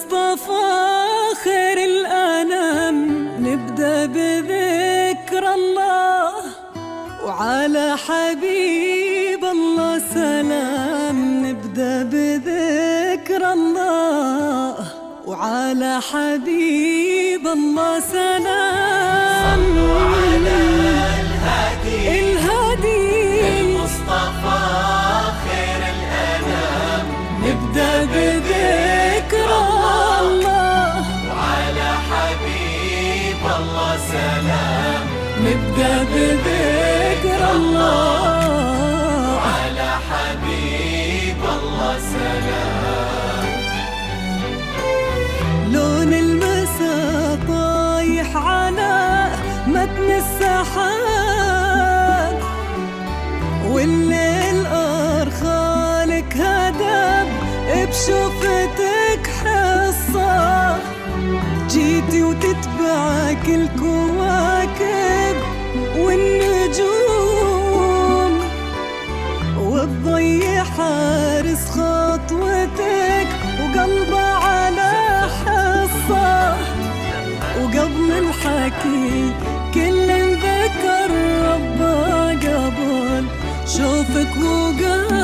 المصطفى خير الأنام، نبدأ بذكر الله وعلى حبيب الله سلام. نبدأ بذكر الله وعلى حبيب الله سلام. صلوا على الهادي المصطفى خير الأنام، نبدأ بذكر الله وعلى حبيب الله سلام. نبدأ بذكر الله وعلى حبيب الله سلام. لون المساء طايح على متن السحاب، والليل أرخالك هدب بشوفتك حصة. جيتي وتتبعك الكواكب والنجوم، والضي حارس خطوتك وقلبه على حصة. وقبل الحكي كل ذكر ربه قبل شوفك وقال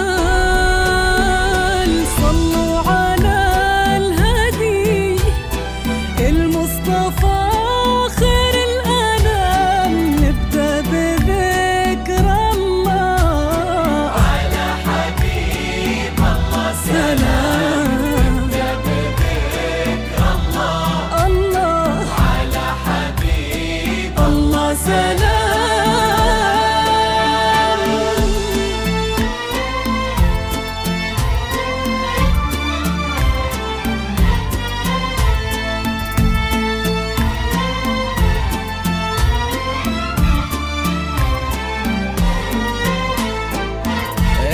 صلوا على الهادي المصطفى خير الأنام. نبدأ بذكر الله على حبيب الله سلام. نبدأ بذكر الله على حبيب الله سلام.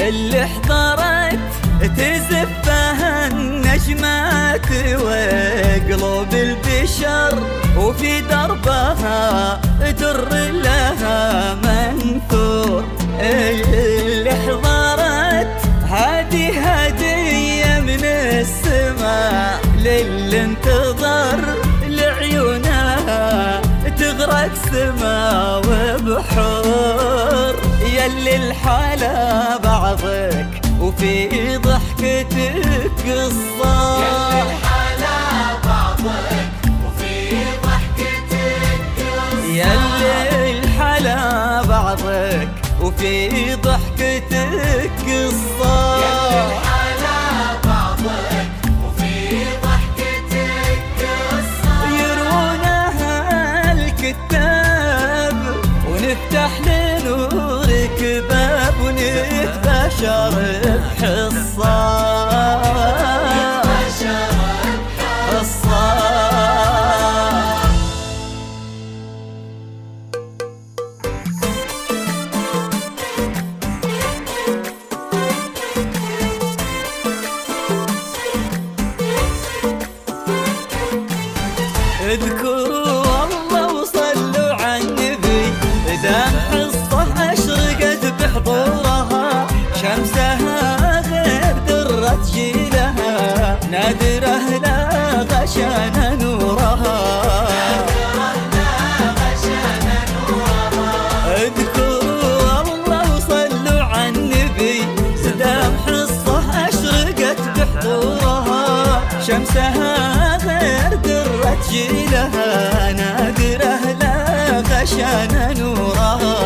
اللي احضرت تزفها النجمات وقلوب البشر، وفي دربها در لها منثور. اللي احضرت هذه هدية من السماء للي انتظر لعيونها تغرق سما وبحور. يلي الحلا بعضك وفي ضحكتك قصة، يلي الحلا بعضك وفي ضحكتك قصة. يلي الحلا بعضك وفي ضحكتك قصة. يلي الحلا بعضك وفي ضحكتك قصة. يرونها الكتاب ونفتح لنورك باب ونتبشر بحصة. اذكروا الله وصلوا على النبي، دام حصة أشرقت بحضورها، شمسها غير درة جيلها، نادرة لا غشان نورها. اذكروا الله وصلوا على النبي، دام حصة أشرقت بحضورها، شمسها غير درة جيلها، نادرة لا غشان نورها.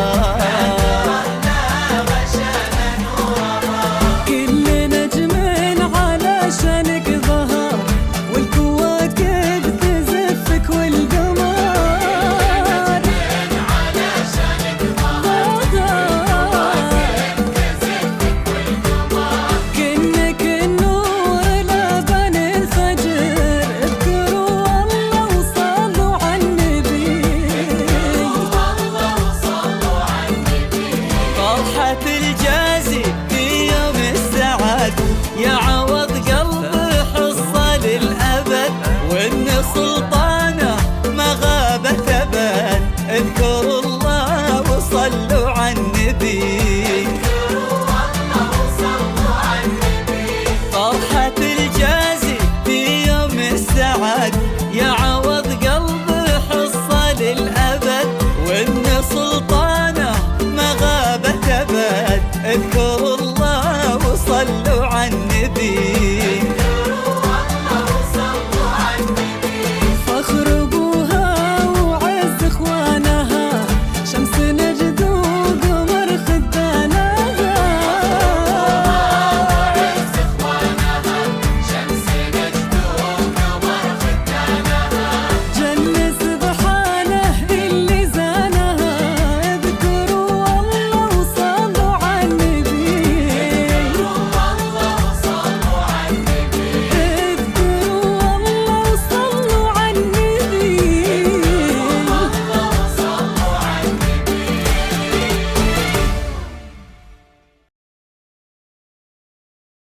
كل نجم على شانك ظهر، والكواكب تزفك والقمر على شانك ظهر، كأنك النور لبن الفجر. اذكروا الله وصلوا على النبي، الله وصلوا على النبي. سعد يعوض قلبي حصة للأبد، وإن سلطانه ما غابت أبد. اذكروا الله وصلوا على النبي.